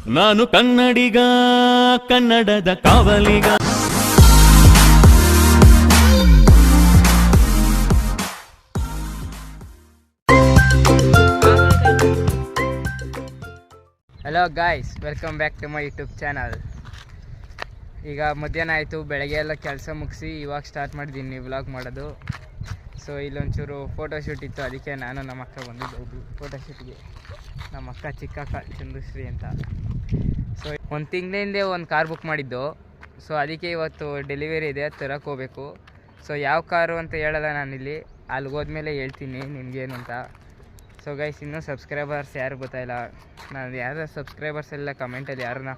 ನಾನು ಕನ್ನಡಿಗ, ಕನ್ನಡದ ಕಾವಲಿಗ. Hello guys, welcome back to my YouTube channel. ಈಗ ಮಧ್ಯಾಹ್ನ ಆಯಿತು, ಬೆಳಗ್ಗೆ ಎಲ್ಲ ಕೆಲಸ ಮುಗಿಸಿ ಇವಾಗ ಸ್ಟಾರ್ಟ್ ಮಾಡಿದ್ದೀನಿ ವ್ಲಾಗ್ ಮಾಡೋದು. ಸೊ ಇಲ್ಲೊಂಚೂರು ಫೋಟೋಶೂಟ್ ಇತ್ತು, ಅದಕ್ಕೆ ನಾನು ನಮ್ಮ ಅಕ್ಕ ಬಂದಿದ್ದು ಫೋಟೋಶೂಟ್ಗೆ. ನಮ್ಮ ಅಕ್ಕ ಚಿಕ್ಕ ಅಕ್ಕ ಚಂದುಶ್ರೀ ಅಂತ. ಸೊ ಒಂದು ತಿಂಗಳಿಂದೆ ಒಂದು ಕಾರ್ ಬುಕ್ ಮಾಡಿದ್ದು. ಸೊ ಅದಕ್ಕೆ ಇವತ್ತು ಡೆಲಿವರಿ ಇದೆ, ತರಕ್ಕೆ ಹೋಗ್ಬೇಕು. ಸೊ ಯಾವ ಕಾರು ಅಂತ ಹೇಳಲ್ಲ ನಾನಿಲ್ಲಿ, ಅಲ್ಲಿಗೆ ಹೋದ್ಮೇಲೆ ಹೇಳ್ತೀನಿ ನಿಮಗೇನು ಅಂತ. ಸೊ ಗೈಸ್, ಇನ್ನೂ ಸಬ್ಸ್ಕ್ರೈಬರ್ಸ್ ಯಾರು ಗೊತ್ತಾಯಿಲ್ಲ. ನಾನು ಯಾರು ಸಬ್ಸ್ಕ್ರೈಬರ್ಸ್ ಎಲ್ಲ ಕಮೆಂಟಲ್ಲಿ ಯಾರನ್ನ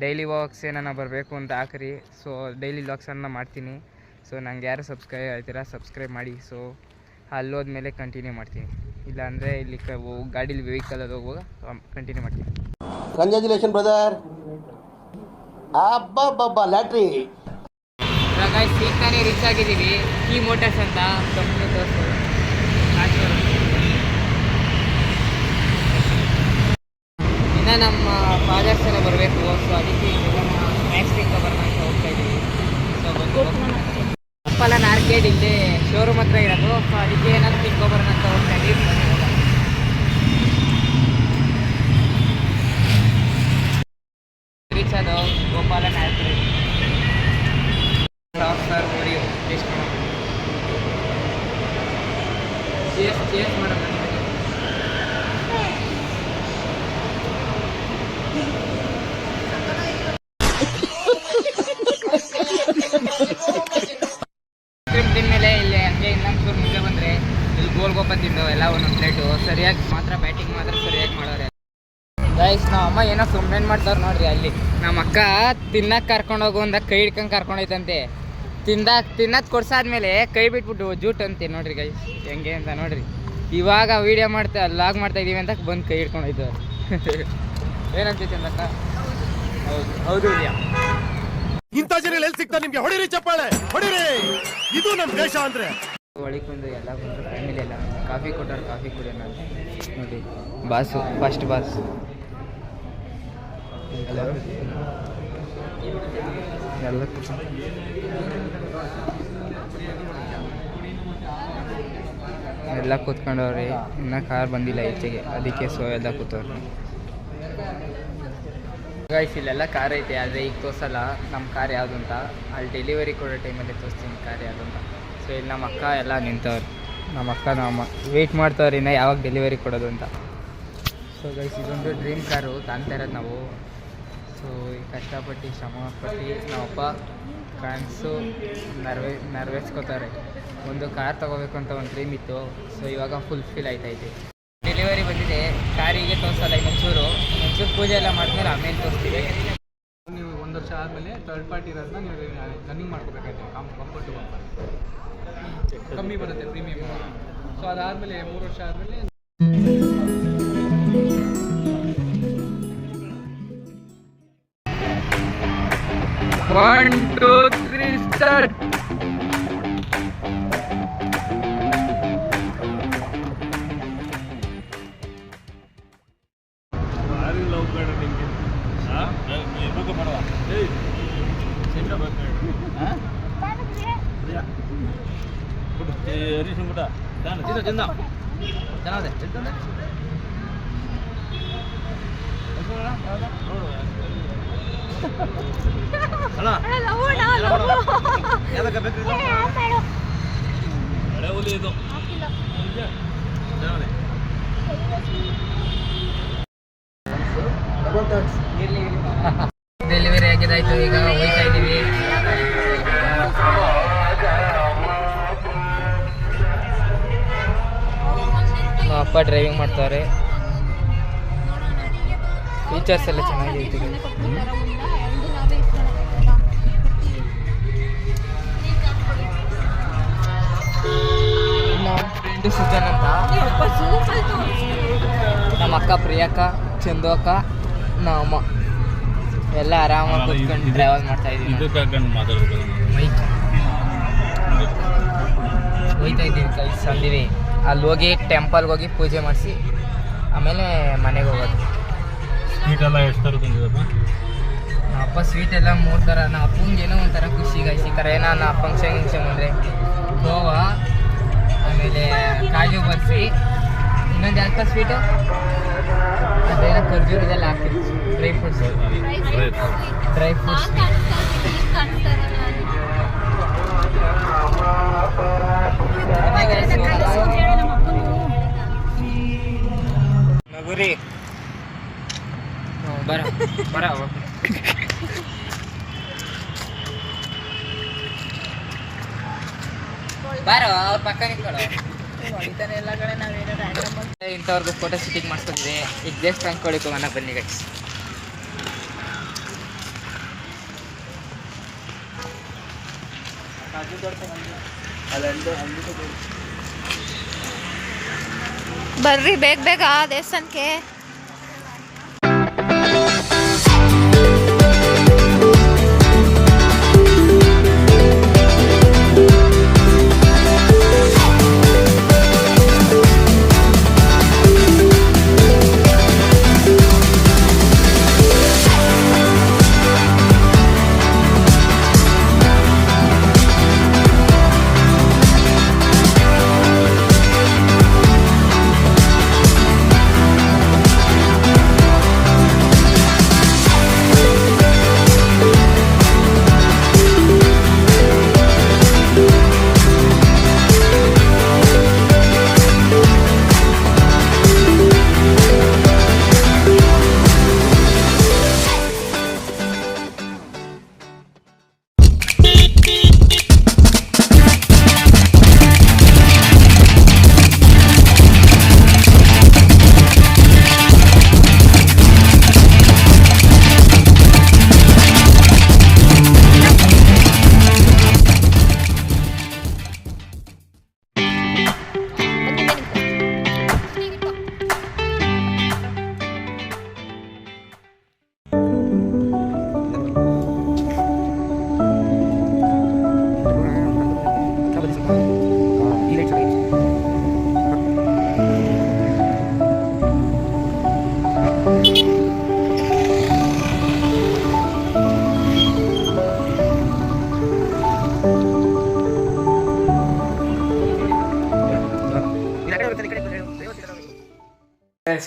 ಡೈಲಿ ವ್ಲಾಗ್ಸ್ ಏನಾರ ಬರಬೇಕು ಅಂತ ಹಾಕ್ರಿ. ಸೊ ಡೈಲಿ ವ್ಲಾಗ್ಸನ್ನು ಮಾಡ್ತೀನಿ. ಸೊ ನಂಗೆ ಯಾರು ಸಬ್ಸ್ಕ್ರೈಬ್ ಮಾಡಿ. ಸೊ ಅಲ್ಲೋದ್ಮೇಲೆ ಕಂಟಿನ್ಯೂ ಮಾಡ್ತೀನಿ, ಇಲ್ಲಾಂದರೆ ಇಲ್ಲಿ ಗಾಡೀಲಿ ವೆಹಿಕಲಲ್ಲಿ ಹೋಗುವಾಗ ಕಂಟಿನ್ಯೂ ಮಾಡ್ತೀನಿ. Congratulation brother. ಅಬ್ಬಬ್ಬಬ್ಬ ಲ್ಯಾಟ್ರಿ. ಗೈಸ್, ಈಗ ತಾನೇ ರೀಚ್ ಆಗಿದ್ದೀವಿ. ಕೀ ಮೋಟರ್ಸ್ ಅಂತ ಕಂಪ್ನಿ ತೋರಿಸೋದು. ಇನ್ನು ನಮ್ಮ ಫಾದರ್ಸ್ ಎಲ್ಲ ಬರಬೇಕು. ಸೊ ಅದಕ್ಕೆ ಮ್ಯಾಕ್ಸ್ ಟಿಕ್ಕ ಬರೋಣ ಅಂತ ಹೋಗ್ತಾ ಇದ್ದೀವಿ. ಸೊ ಬಂದು ಅಪ್ಪಲ್ಲ ಆರ್ಕೇಡ್ ಇಲ್ಲೇ ಶೋರೂಮ್ ಹತ್ರ ಇರೋದು. ಸೊ ಅದಕ್ಕೆ ಏನಾದ್ರು ತಿನ್ಕೊಬರೋಣ ಅಂತ ಹೋಗ್ತಾ ಇದ್ದೀವಿ. ರೀಚ್ ಅದು Gopalan arcade. Sir Oreo taste ಮಾಡೋಣ. ಚೇಸ್ ಮಾಡೋಣ. ತಿಂದಮೇಲೆ ಇಲ್ಲಿ ಹಂಗೆ ಇನ್ನೊಂದು ಮುಂದೆ ಬಂದರೆ ಇಲ್ಲಿ ಗೋಲ್ಗೊಪ್ಪ ತಿಂದು ಎಲ್ಲ ಒಂದೊಂದು ಪ್ಲೇಟು ಸರಿಯಾಗಿ ಮಾತ್ರ ಬ್ಯಾಟಿಂಗ್ ಮಾತ್ರ ಸರಿಯಾಗಿ ಮಾಡೋರೆ. ಗೈಸ್, ನಮ್ಮ ಅಮ್ಮ ಏನೋ ಸುಮ್ಮನೆ ಮಾಡ್ತಾರೆ ನೋಡ್ರಿ. ಅಲ್ಲಿ ನಮ್ಮ ಅಕ್ಕ ತಿನ್ನಕ್ಕೆ ಕರ್ಕೊಂಡೋಗು ಅಂದಾಗ ಕೈ ಹಿಡ್ಕೊಂಡು ಕರ್ಕೊಂಡೋಯ್ತಂತೆ. ತಿನ್ನೋದು ಕೊಡ್ಸಾದ್ಮೇಲೆ ಕೈ ಬಿಟ್ಬಿಟ್ಟು ಜೂಟ್ ಅಂತೆ ನೋಡ್ರಿ ಗೈಸ್, ಹೆಂಗೆ ಅಂತ ನೋಡ್ರಿ. ಇವಾಗ ವೀಡಿಯೋ ಲಾಗ್ ಮಾಡ್ತಾ ಇದೀವಿ ಅಂತ ಬಂದು ಕೈ ಹಿಡ್ಕೊಂಡೋಯ್ತು. ಏನಂತೈತೆ ಅಂದಕ್ಕ? ಹೌದು ಹೌದು ಇದೆಯಾ. ಇಂಥ ಜನ ಎಲ್ಲಿ ಸಿಗ್ತಾರೆ ನಿಮ್ಗೆ? ಹೊಡಿರಿ ಚಪ್ಪಾಳೆ, ಹೊಡಿರಿ. ಇದು ನಮ್ಮ ದೇಶ ಅಂದ್ರೆ. ಒಳಗೆ ಬಂದು ಎಲ್ಲ ಬಂದು ಫ್ಯಾಮಿಲಿ ಎಲ್ಲ ಕಾಫಿ ಕೊಟ್ಟರು, ಕಾಫಿ ಕುಡಿಯೋಣ ನೋಡಿ. ಬಾಸು ಫಸ್ಟ್ ಬಾಸ್ ಎಲ್ಲ ಕೂತ್ಕೊಂಡವ್ರಿ. ಇನ್ನೂ ಕಾರ್ ಬಂದಿಲ್ಲ ಈಚೆಗೆ, ಅದಕ್ಕೆ ಸೊ ಎಲ್ಲ ಕೂತವ್ರಿ. ಗೈಸ್, ಇಲ್ಲೆಲ್ಲ ಕಾರ್ ಐತೆ, ಆದರೆ ಈಗ ತೋರಿಸಲ್ಲ ನಮ್ಮ ಕಾರ್ ಯಾವುದು ಅಂತ. ಅಲ್ಲಿ ಡೆಲಿವರಿ ಕೊಡೋ ಟೈಮಲ್ಲಿ ತೋರಿಸ್ತೀನಿ ಕಾರ್ ಯಾವುದು ಅಂತ. ಸೊ ಇಲ್ಲಿ ನಮ್ಮ ಅಕ್ಕ ಎಲ್ಲ ನಿಂತವ್ರು. ನಮ್ಮ ಅಕ್ಕ ನಮ್ಮ ವೆಯ್ಟ್ ಮಾಡ್ತವ್ರಿ ಇನ್ನು ಯಾವಾಗ ಡೆಲಿವರಿ ಕೊಡೋದು ಅಂತ. ಸೊ ಗೈಸ್, ಇದೊಂದು ಡ್ರೀಮ್ ಕಾರು ತಾನ್ತಾ ಇರೋದು ನಾವು. ಸೊ ಈ ಕಷ್ಟಪಟ್ಟು ಶ್ರಮಪಟ್ಟು ನಮ್ಮಪ್ಪ ಕನಸು ನೆರವೇರಿಸ್ಕೋತಾರೆ. ಒಂದು ಕಾರ್ ತೊಗೋಬೇಕು ಅಂತ ಒಂದು ಡ್ರೀಮ್ ಇತ್ತು. ಸೊ ಇವಾಗ ಫುಲ್ಫಿಲ್ ಆಯ್ತೈತೆ. ಡೆಲಿವರಿ ಬಂದಿದೆ, ಕಾರಿಗೆ ತೋರಿಸಲ್ಲ. ಇನ್ನೊಂಚೂರು ಪೂಜೆ ಎಲ್ಲ ಮಾಡಿದ್ಮೇಲೆ ಆಮೇಲೆ ತೋರಿಸ್ತೀವಿ. ನೀವು 1 ವರ್ಷ ಆದಮೇಲೆ ಥರ್ಡ್ ಪಾರ್ಟಿ ಇರೋದನ್ನ ನೀವು ರನ್ನಿಂಗ್ ಮಾಡ್ಕೋಬೇಕಾಯ್ತು. ಬಂಪರ್ ಟು ಬಂಪರ್ ಕಮ್ಮಿ ಬರುತ್ತೆ ಪ್ರೀಮಿಯಮ್. ಸೊ ಅದಾದಮೇಲೆ 3 ವರ್ಷ ಆದಮೇಲೆ 1 2 3 ಸ್ಟಾರ್ಟ್. ಡೆಲಿವರಿ ಆಗಿದ್ದಾಯ್ತು, ಈಗ ಹೋಗ್ತಾ ಇದ್ದೀವಿ. ಅಪ್ಪ ಡ್ರೈವಿಂಗ್ ಮಾಡ್ತಾರೆ. ಫೀಚರ್ಸ್ ಎಲ್ಲ ಚೆನ್ನಾಗೈತೆ. ಫ್ರೆಂಡು ಸುಜನ್ ಅಂತ, ನಮ್ಮ ಅಕ್ಕ ಪ್ರಿಯಕ್ಕ, ಚಂದು ಅಕ್ಕ, ನಮ್ಮ ಎಲ್ಲ ಆರಾಮಾಗಿ ಕೂತ್ಕೊಂಡು ಟ್ರಾವೆಲ್ ಮಾಡ್ತಾ ಇದ್ದೀವಿ. ಹೋಗ್ತಾ ಇದ್ದೀವಿ ಕೈ ಸಂದಿವಿ. ಅಲ್ಲಿ ಹೋಗಿ ಟೆಂಪಲ್ಗೆ ಹೋಗಿ ಪೂಜೆ ಮಾಡಿಸಿ ಆಮೇಲೆ ಮನೆಗೆ ಹೋಗೋದು. ಸ್ವೀಟ್ ಎಲ್ಲ ಎಷ್ಟು ಥರ ತಂದಿದ್ದಪ್ಪ? ಅಪ್ಪ ಸ್ವೀಟ್ ಎಲ್ಲ 3 ಥರ. ನಾ ಅಪ್ಪಂಗೆ ಏನೋ ಒಂಥರ ಖುಷಿ ಗೈಸ್. ಈ ಥರ ಏನೋ ನಾ ಫಂಕ್ಷನ್ ಅಂದರೆ ಗೋವಾ, ಆಮೇಲೆ ಕಾಜು ಬರ್ಫಿ, ಇನ್ನೊಂದು ಯಾಕೆ ಸ್ವೀಟು ಅದೇನೋ ಖರ್ಜೂರದೆಲ್ಲ ಹಾಕ್ತೀವಿ. ಡ್ರೈ ಫ್ರೂಟ್ಸ್ ನಗುರಿ ಬರ ಬಾರೋ ಅವ್ರ ಪಕ್ಕ ನಿಂತ್ಕೊಳ್ಳೋ. ಇಂಥವ್ರಿಗೆ ಫೋಟೋ ಶೂಟಿಂಗ್ ಮಾಡ್ಕೊಂಡಿದೆ. ಈಗ ಜಸ್ಟ್ ಅಂದ್ಕೊಳಿಕ್ ಹೋಗೋಣ ಬನ್ನಿ ಗೈಸ್. ಬರ್ರಿ ಬೇಗ ಬೇಗ ದೇವಸ್ಥಾನಕ್ಕೆ.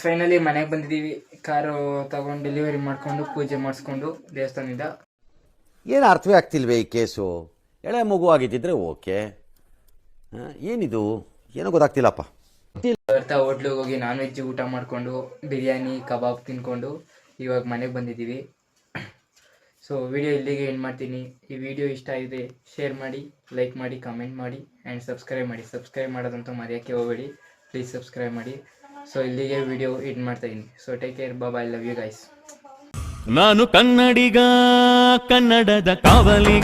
ಫೈನಲಿ ಮನೆಗೆ ಬಂದಿದ್ದೀವಿ. ಕಾರು ತಗೊಂಡು ಡೆಲಿವರಿ ಮಾಡ್ಕೊಂಡು ಪೂಜೆ ಮಾಡಿಸ್ಕೊಂಡು ದೇವಸ್ಥಾನದಿಂದ. ಏನು ಅರ್ಥವೇ ಆಗ್ತಿಲ್ವೇ ಈ ಕೇಸು? ಎಳೆ ಮಗು ಆಗಿದ್ದಿದ್ರೆ ಓಕೆ, ಏನಿದು ಏನೋ ಗೊತ್ತಾಗ್ತಿಲ್ಲಪ್ಪ. ಬರ್ತಾ ಹೋಟ್ಲಿಗೆ ಹೋಗಿ ನಾನ್ ವೆಜ್ ಊಟ ಮಾಡಿಕೊಂಡು ಬಿರಿಯಾನಿ ಕಬಾಬ್ ತಿನ್ಕೊಂಡು ಇವಾಗ ಮನೆಗೆ ಬಂದಿದ್ದೀವಿ. ಸೊ ವಿಡಿಯೋ ಇಲ್ಲಿಗೆ ಎಂಡ್ ಮಾಡ್ತೀನಿ. ಈ ವಿಡಿಯೋ ಇಷ್ಟ ಆಗಿದೆ ಶೇರ್ ಮಾಡಿ, ಲೈಕ್ ಮಾಡಿ, ಕಮೆಂಟ್ ಮಾಡಿ ಆ್ಯಂಡ್ ಸಬ್ಸ್ಕ್ರೈಬ್ ಮಾಡಿ. ಸಬ್ಸ್ಕ್ರೈಬ್ ಮಾಡೋದಂತೂ ಮರೆಯೋಕ್ಕೆ ಹೋಗಬೇಡಿ, ಪ್ಲೀಸ್ ಸಬ್ಸ್ಕ್ರೈಬ್ ಮಾಡಿ. ಸೊ ಇಲ್ಲಿಗೆ ವಿಡಿಯೋ ಎಂಡ್ ಮಾಡ್ತಾ ಇದ್ದೀನಿ. So take care, bye, love you guys. ನಾನು ಕನ್ನಡಿಗ, ಕನ್ನಡದ ಕಾವಲಿಗ.